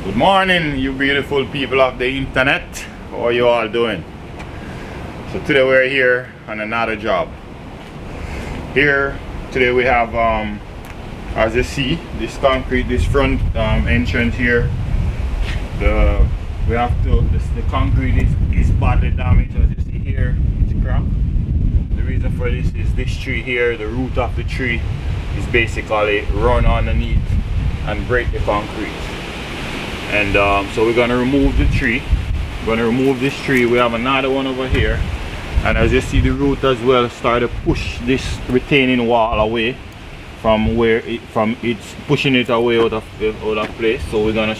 Good morning, you beautiful people of the internet. How are you all doing? So today we're here on another job. Here today we have as you see, this concrete, this front entrance here, the concrete is badly damaged. As you see here, it's cracked. The reason for this is this tree here, the root of the tree is basically run underneath and break the concrete. And so we're going to remove the tree. We're going to remove this tree. We have another one over here, and as you see, the root as well start to push this retaining wall away from where it's pushing it away out of place. So we're gonna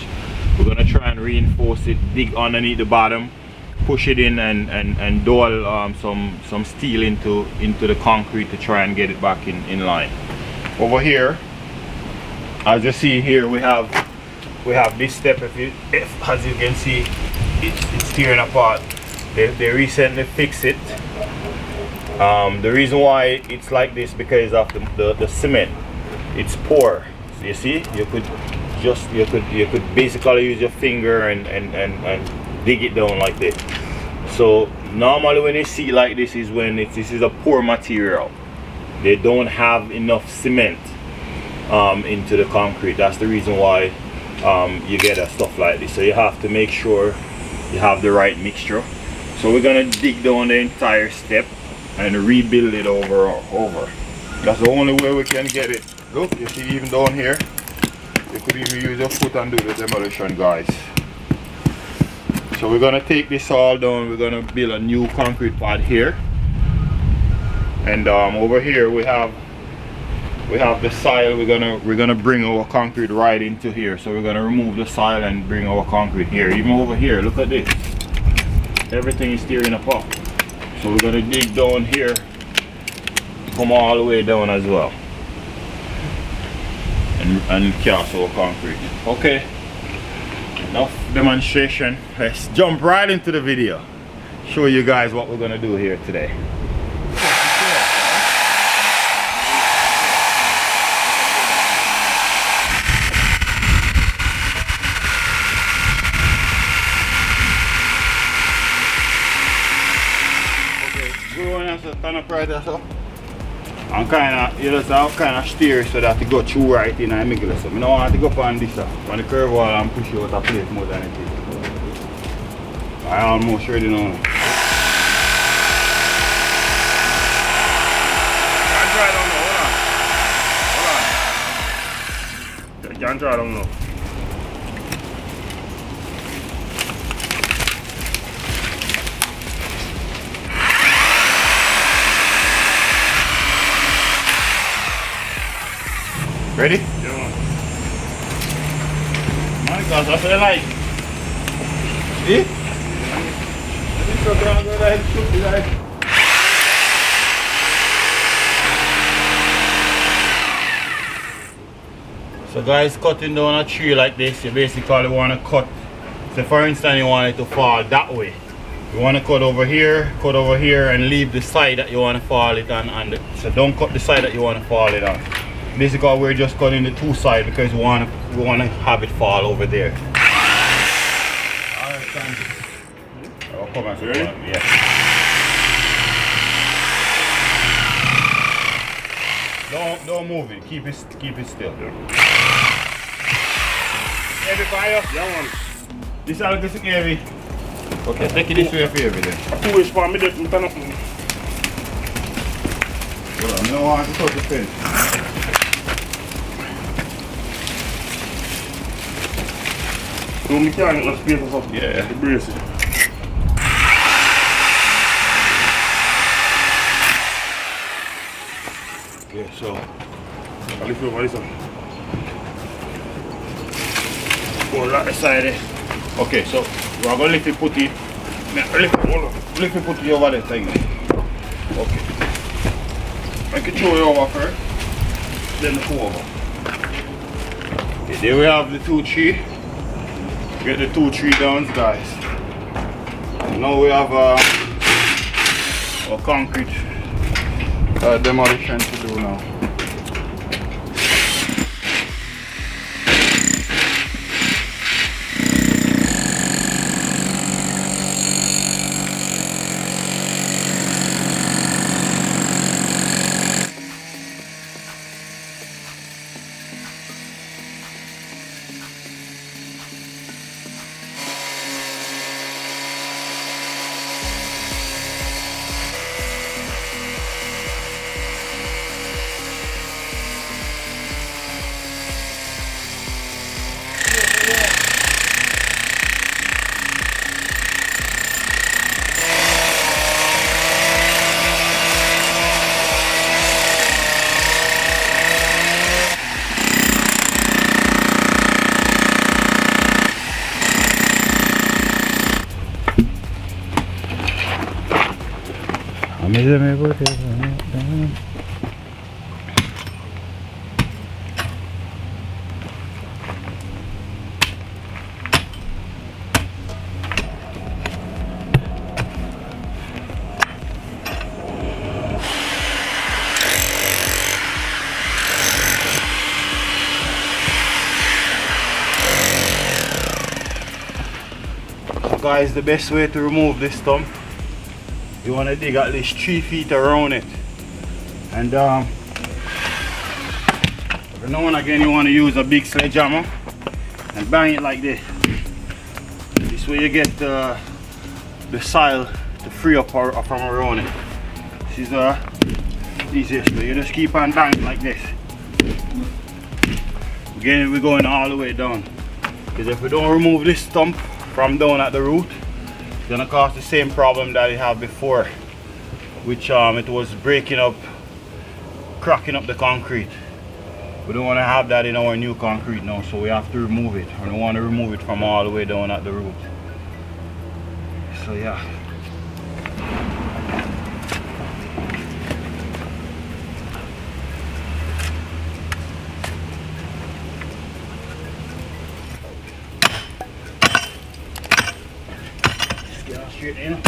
try and reinforce it, dig underneath the bottom, push it in, and dowel some steel into the concrete to try and get it back in line. Over here, as you see here, we have this step. As you can see, it's tearing apart. They recently fixed it. The reason why it's like this because of the cement. It's poor. So you see, you could basically use your finger and dig it down like this. So normally when you see like this is when this is a poor material. They don't have enough cement into the concrete. That's the reason why you get stuff like this. So you have to make sure you have the right mixture. So we're gonna dig down the entire step and rebuild it over. That's the only way we can get it. Look, you see, even down here, you could even use your foot and do the demolition, guys. So we're gonna take this all down. We're gonna build a new concrete pad here, and over here we have the soil. We're gonna bring our concrete right into here. So we're gonna remove the soil and bring our concrete here. Even over here, look at this. Everything is tearing apart. So we're gonna dig down here, come all the way down as well, and cast our concrete. Okay, enough demonstration. Let's jump right into the video. Show you guys what we're gonna do here today. Stand up right there, so. And you just have kind of steer so that it go through right in the middle. So I don't want to go up on this, on the curve wall, and push you out of place more than anything. I almost ready now. Can't try down now, hold on. Can't try down now. Ready? Yeah, man. My gosh, that's what I like. See? So guys, cutting down a tree like this, you basically want to cut. So for instance, you want it to fall that way. You want to cut over here, and leave the side that you want to fall it on. So don't cut the side that you want to fall it on. Basically, we're just cutting the two sides because we want to have it fall over there. Alright, thank you. Oh, come on, ready? Yeah. Don't move it. Keep it still. Heavy fire. Yeah, man. This is all heavy. Okay, take it this way for heavy then. Two is for me. Hold on, I don't want to touch the fence. So we can't get the space or something. Yeah. The brace it. Okay, so I'll lift over this one. go right beside it. Okay, so we're going to lift it, put it. Lift it, put it over there thing. Okay. I can throw it over first, then the four over. Okay, there we have the 2 tree. Get the 2 tree down, guys. Now we have our concrete demolition to do now. Guys, the best way to remove this stump, you want to dig at least 3 feet around it, and every now and again you want to use a big sledgehammer and bang it like this. This way you get the soil to free up from around it. This is the easiest way. You just keep on banging like this. Again, we're going all the way down, because if we don't remove this stump from down at the root, it's gonna cause the same problem that it had before, which it was breaking up, cracking up the concrete. We don't want to have that in our new concrete now, so we have to remove it, and we want to remove it from all the way down at the root. So yeah. Straight in.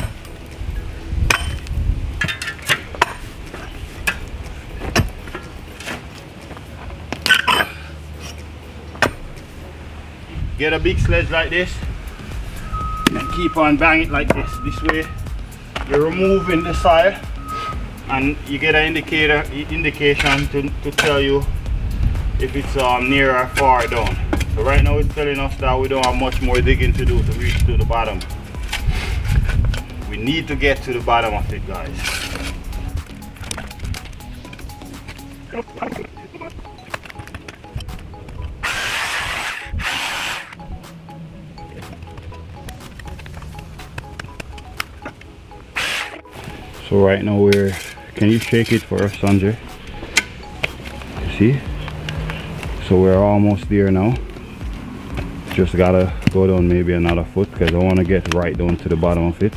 Get a big sledge like this and keep on banging it like this. This way you're removing the soil and you get an indication to tell you if it's near or far down. So right now it's telling us that we don't have much more digging to do to reach to the bottom. We need to get to the bottom of it, guys. So right now can you shake it for us, Sanjay? See? So we're almost there now. Just gotta go down maybe another foot, because I want to get right down to the bottom of it.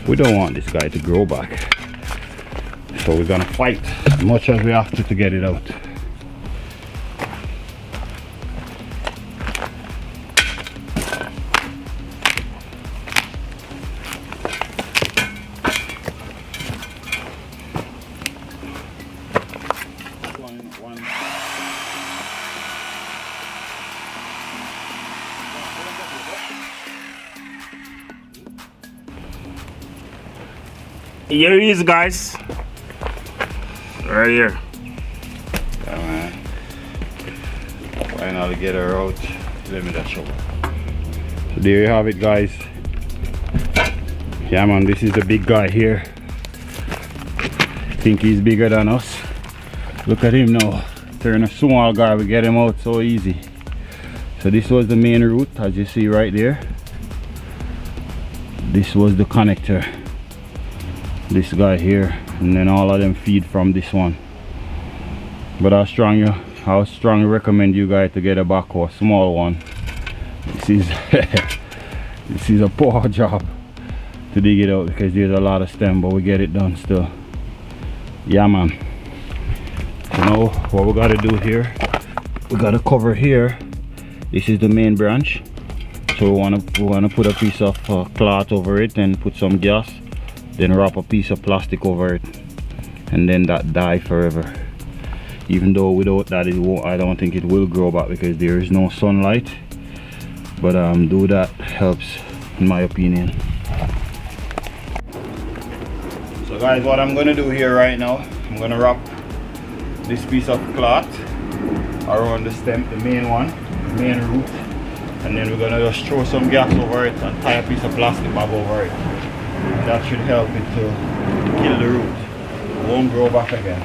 We don't want this guy to grow back, so we're gonna fight as much as we have to get it out. Here he is, guys. Right here. Yeah, man. Finally get her out. Let me that show. So there you have it, guys. Yeah, man, this is the big guy here. I think he's bigger than us. Look at him now. Turn a small guy, we get him out so easy. So this was the main root, as you see right there. This was the connector. This guy here, and then all of them feed from this one. But I strongly recommend you guys to get a backhoe, a small one. This is this is a poor job to dig it out, because there's a lot of stem, but we get it done still. Yeah, man. So now what we gotta do here, we gotta cover here. This is the main branch, so we wanna put a piece of cloth over it and put some gas, then wrap a piece of plastic over it, and then that die forever. Even though without that I don't think it will grow back, because there is no sunlight, but do that helps in my opinion. So guys, what I'm gonna do here right now, I'm gonna wrap this piece of cloth around the stem, the main one, the main root, and then we're gonna just throw some gas over it and tie a piece of plastic bag over it. That should help it to kill the root. It won't grow back again.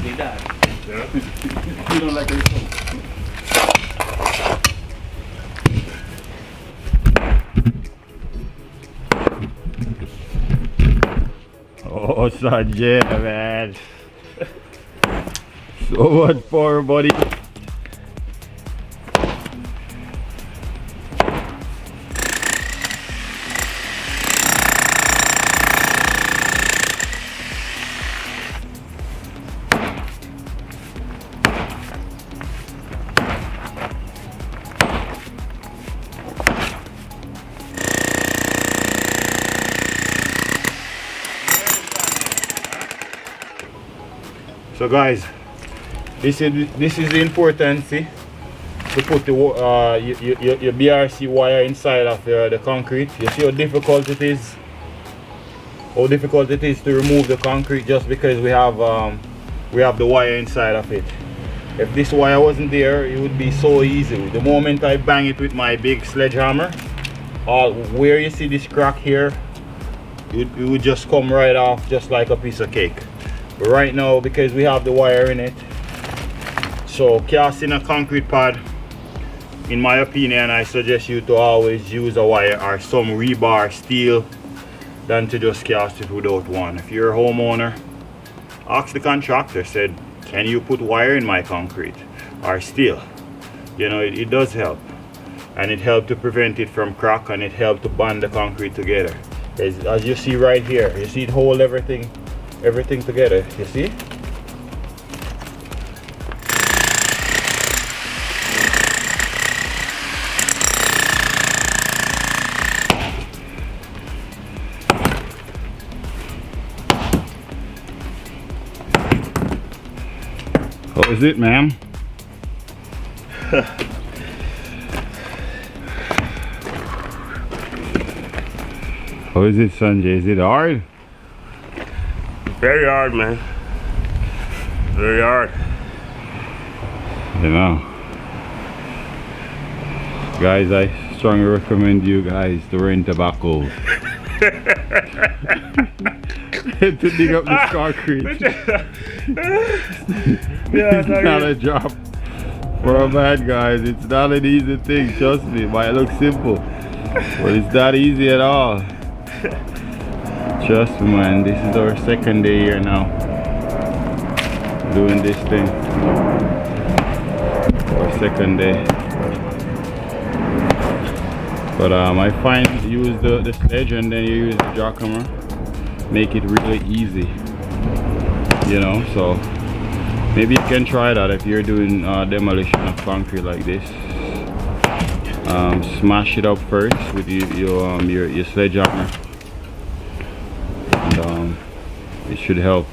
They died. Yeah. You don't like it? Oh, Sanjay, man. So much power, buddy. So guys, this is the importance, see, to put the your BRC wire inside of the concrete. You see how difficult it is? How difficult it is to remove the concrete just because we have the wire inside of it. If this wire wasn't there, it would be so easy. The moment I bang it with my big sledgehammer, where you see this crack here, it would just come right off just like a piece of cake. But right now, because we have the wire in it, so casting a concrete pad, in my opinion, I suggest you to always use a wire or some rebar steel than to just cast it without one. If you're a homeowner, ask the contractor, said, can you put wire in my concrete or steel? You know, it does help, and it helps to prevent it from crack, and it helps to bond the concrete together. As you see right here, you see it hold everything together, you see? How is it, ma'am? How is it, Sanjay? Is it hard? Very hard, man. Very hard. You know, guys, I strongly recommend you guys to rent a backhoe to dig up this concrete. Yeah, it's not a job for a man, guys. It's not an easy thing, trust me. It might look simple, but it's not easy at all. Trust me, man, this is our second day here now doing this thing. Our second day. But I find use the sledge and then you use the jackhammer, make it really easy, you know. So maybe you can try that if you're doing demolition of concrete like this. Smash it up first with your sledgehammer. It should help.